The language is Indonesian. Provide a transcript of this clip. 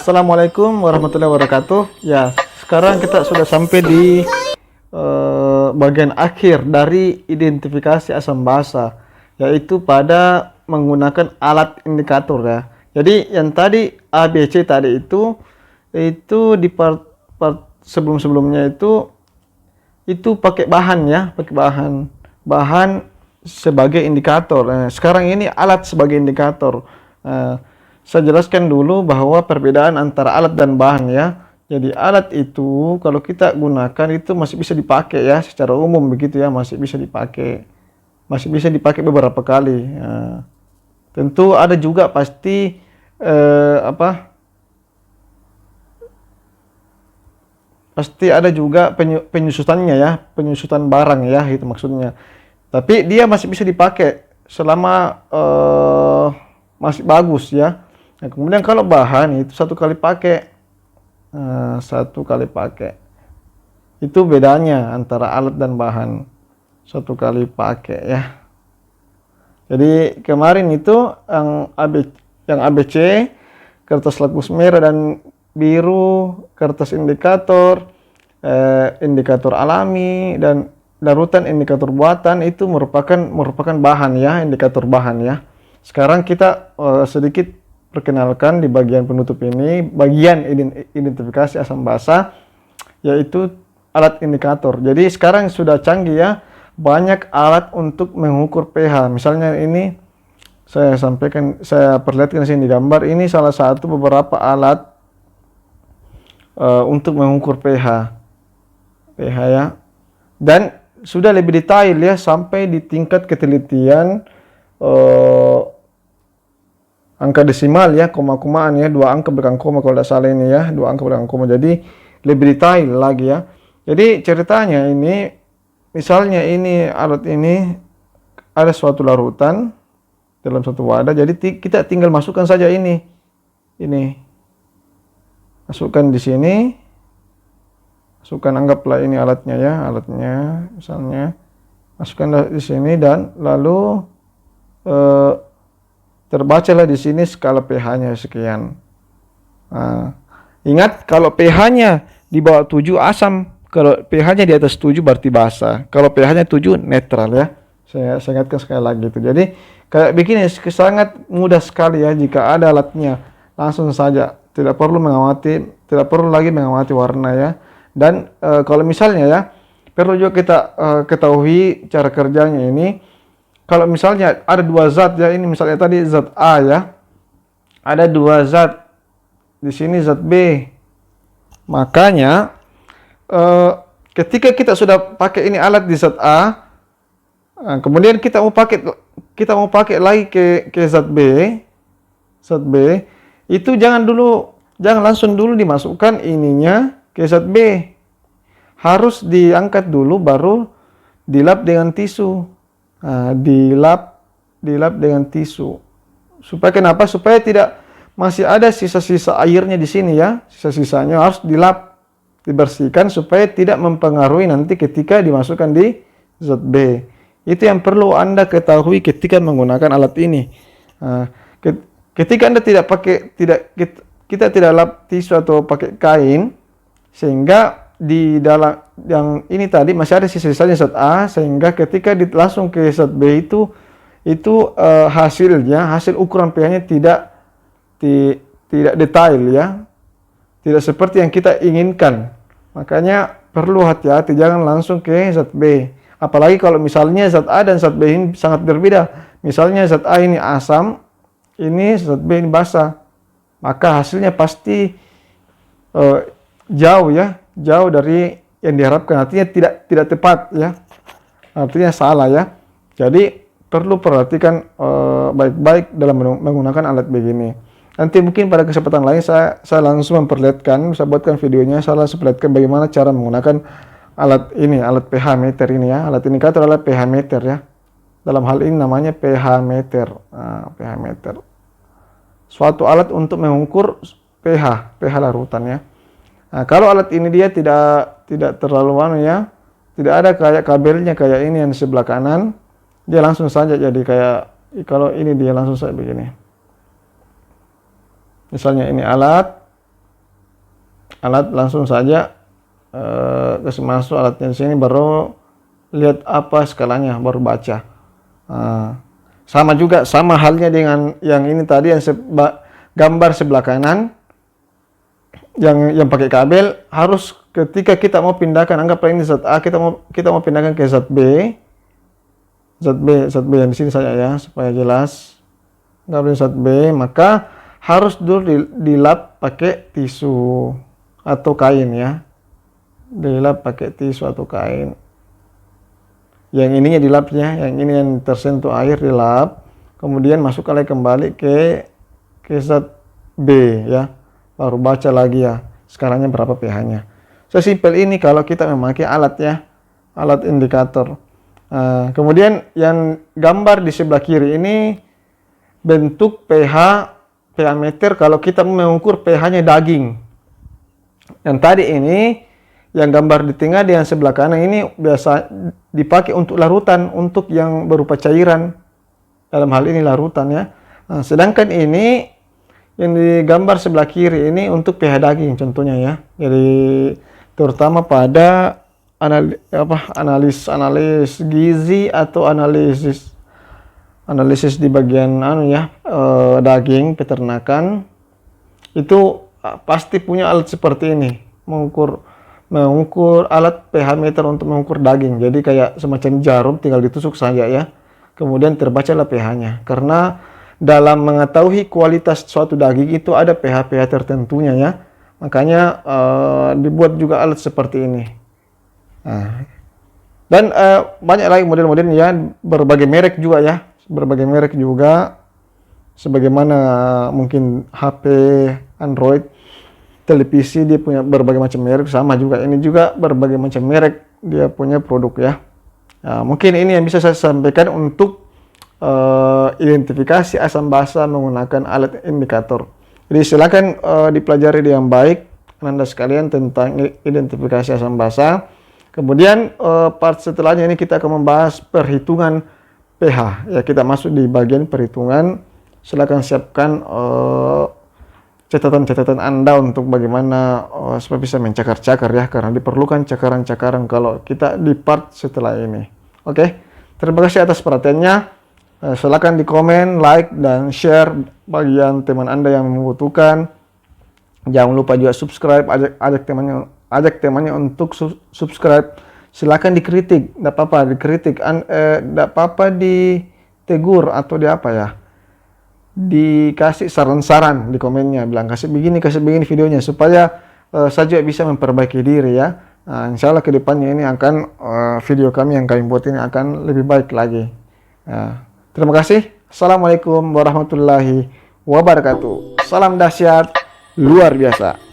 Assalamualaikum warahmatullahi wabarakatuh. Ya, sekarang kita sudah sampai di bagian akhir dari identifikasi asam basa, yaitu pada menggunakan alat indikator ya. Jadi yang tadi ABC tadi itu di part sebelum-sebelumnya itu pakai bahan ya, pakai bahan sebagai indikator. Nah, sekarang ini alat sebagai indikator. Saya jelaskan dulu bahwa perbedaan antara alat dan bahan ya. Jadi alat itu kalau kita gunakan itu masih bisa dipakai ya, secara umum begitu ya, masih bisa dipakai. Masih bisa dipakai beberapa kali. Tentu ada juga pasti pasti ada juga penyusutannya ya, penyusutan barang ya, itu maksudnya. Tapi dia masih bisa dipakai selama masih bagus ya. Nah, kemudian kalau bahan itu satu kali pakai, itu bedanya antara alat dan bahan, satu kali pakai ya. Jadi kemarin itu yang ABC, kertas lakmus merah dan biru, kertas indikator, indikator alami dan larutan indikator buatan itu merupakan bahan ya, indikator bahan ya. Sekarang kita sedikit perkenalkan di bagian penutup ini, bagian identifikasi asam basa, yaitu alat indikator. Jadi sekarang sudah canggih ya, banyak alat untuk mengukur pH. Misalnya ini saya perlihatkan di sini di gambar. Ini salah satu beberapa alat untuk mengukur pH ya. Dan sudah lebih detail ya, sampai di tingkat ketelitian angka desimal ya, koma-komaan ya, 2 angka belakang koma kalau tidak salah ini ya, 2 angka belakang koma. Jadi lebih detail lagi ya. Jadi ceritanya ini, misalnya ini alat ini ada suatu larutan dalam satu wadah, jadi kita tinggal masukkan saja ini masukkan di sini, masukkan, anggaplah ini alatnya ya, alatnya misalnya masukkan di sini, dan lalu terbacalah di sini skala pH-nya sekian. Ingat, kalau pH-nya di bawah 7 asam, kalau pH-nya di atas 7 berarti basa. Kalau pH-nya 7 netral ya. Saya ingatkan sekali lagi itu. Jadi kayak begini, sangat mudah sekali ya jika ada alatnya. Langsung saja, tidak perlu lagi mengamati warna ya. Dan kalau misalnya ya, perlu juga kita ketahui cara kerjanya ini. Kalau misalnya ada 2 zat ya, ini misalnya tadi zat A ya, ada 2 zat, di sini zat B. Makanya ketika kita sudah pakai ini alat di zat A, kemudian kita mau pakai lagi ke zat B, itu jangan langsung dulu dimasukkan ininya ke zat B. Harus diangkat dulu, baru dilap dengan tisu. Dilap dengan tisu. Supaya kenapa? Supaya tidak masih ada sisa-sisa airnya di sini ya. Sisa-sisanya harus dilap, dibersihkan supaya tidak mempengaruhi nanti ketika dimasukkan di zat B. Itu yang perlu Anda ketahui ketika menggunakan alat ini. Ketika Anda kita tidak lap tisu atau pakai kain, sehingga di dalam yang ini tadi masih ada sisa-sisanya zat A, sehingga ketika langsung ke zat B itu hasil ukuran pH-nya tidak detail ya, tidak seperti yang kita inginkan. Makanya perlu hati-hati, jangan langsung ke zat B. Apalagi kalau misalnya zat A dan zat B ini sangat berbeda. Misalnya zat A ini asam, ini zat B ini basa, maka hasilnya pasti jauh dari yang diharapkan, artinya tidak tepat ya, artinya salah ya. Jadi perlu perhatikan baik-baik dalam menggunakan alat begini. Nanti mungkin pada kesempatan lain saya langsung memperlihatkan, saya buatkan videonya, saya langsung perlihatkan bagaimana cara menggunakan alat ini, alat pH meter ini ya. Alat indikator adalah pH meter ya. Dalam hal ini namanya pH meter. pH meter, suatu alat untuk mengukur pH larutan ya. Nah, kalau alat ini dia tidak terlalu ya, tidak ada kayak kabelnya kayak ini yang di sebelah kanan, dia langsung saja jadi kayak, kalau ini dia langsung saja begini. Misalnya ini alat, alat langsung saja kasih masuk alatnya di sini, baru lihat apa skalanya, baru baca. Sama juga, sama halnya dengan yang ini tadi, yang gambar sebelah kanan yang pakai kabel, harus ketika kita mau pindahkan, anggaplah ini zat A, kita mau pindahkan ke zat B yang di sini saja ya supaya jelas. Anggaplah zat B, maka harus dulu dilap pakai tisu atau kain ya. Dilap pakai tisu atau kain. Yang ininya dilapnya, yang ini yang tersentuh air dilap, kemudian masukkan lagi kembali ke zat B ya. Baru baca lagi ya skalanya berapa pH-nya. Sesimpel ini kalau kita memakai alat ya, alat indikator. Kemudian yang gambar di sebelah kiri ini bentuk pH meter kalau kita mengukur pH-nya daging. Yang tadi ini yang gambar di tengah di yang sebelah kanan ini biasa dipakai untuk larutan, untuk yang berupa cairan. Dalam hal ini larutan ya. Sedangkan ini yang digambar sebelah kiri ini untuk pH daging contohnya ya. Jadi terutama pada analis gizi atau analisis di bagian daging peternakan, itu pasti punya alat seperti ini, mengukur alat pH meter untuk mengukur daging. Jadi kayak semacam jarum, tinggal ditusuk saja ya, kemudian terbacalah pH-nya. Karena dalam mengetahui kualitas suatu daging itu ada pH tertentunya ya, makanya dibuat juga alat seperti ini. Dan banyak lagi model-model ya, berbagai merek juga, sebagaimana mungkin HP, Android, televisi dia punya berbagai macam merek, sama juga ini juga berbagai macam merek dia punya produk ya. Mungkin ini yang bisa saya sampaikan untuk identifikasi asam basa menggunakan alat indikator. Jadi silakan dipelajari dengan baik Anda sekalian tentang identifikasi asam basa. Kemudian part setelahnya ini kita akan membahas perhitungan pH. Ya, kita masuk di bagian perhitungan. Silakan siapkan catatan-catatan Anda untuk bagaimana supaya bisa mencakar-cakar ya, karena diperlukan cakaran-cakaran kalau kita di part setelah ini. Oke, terima kasih atas perhatiannya. Silakan di komen, like, dan share bagi yang teman Anda yang membutuhkan. Jangan lupa juga subscribe, ajak temannya untuk subscribe. Silakan dikritik, tidak apa-apa dikritik, tidak apa-apa ditegur atau dikasih saran-saran di komennya, bilang kasih begini videonya, supaya saya juga bisa memperbaiki diri ya. Insya Allah kedepannya ini akan video kami yang kami buat ini akan lebih baik lagi. Terima kasih. Assalamualaikum warahmatullahi wabarakatuh. Salam dahsyat luar biasa.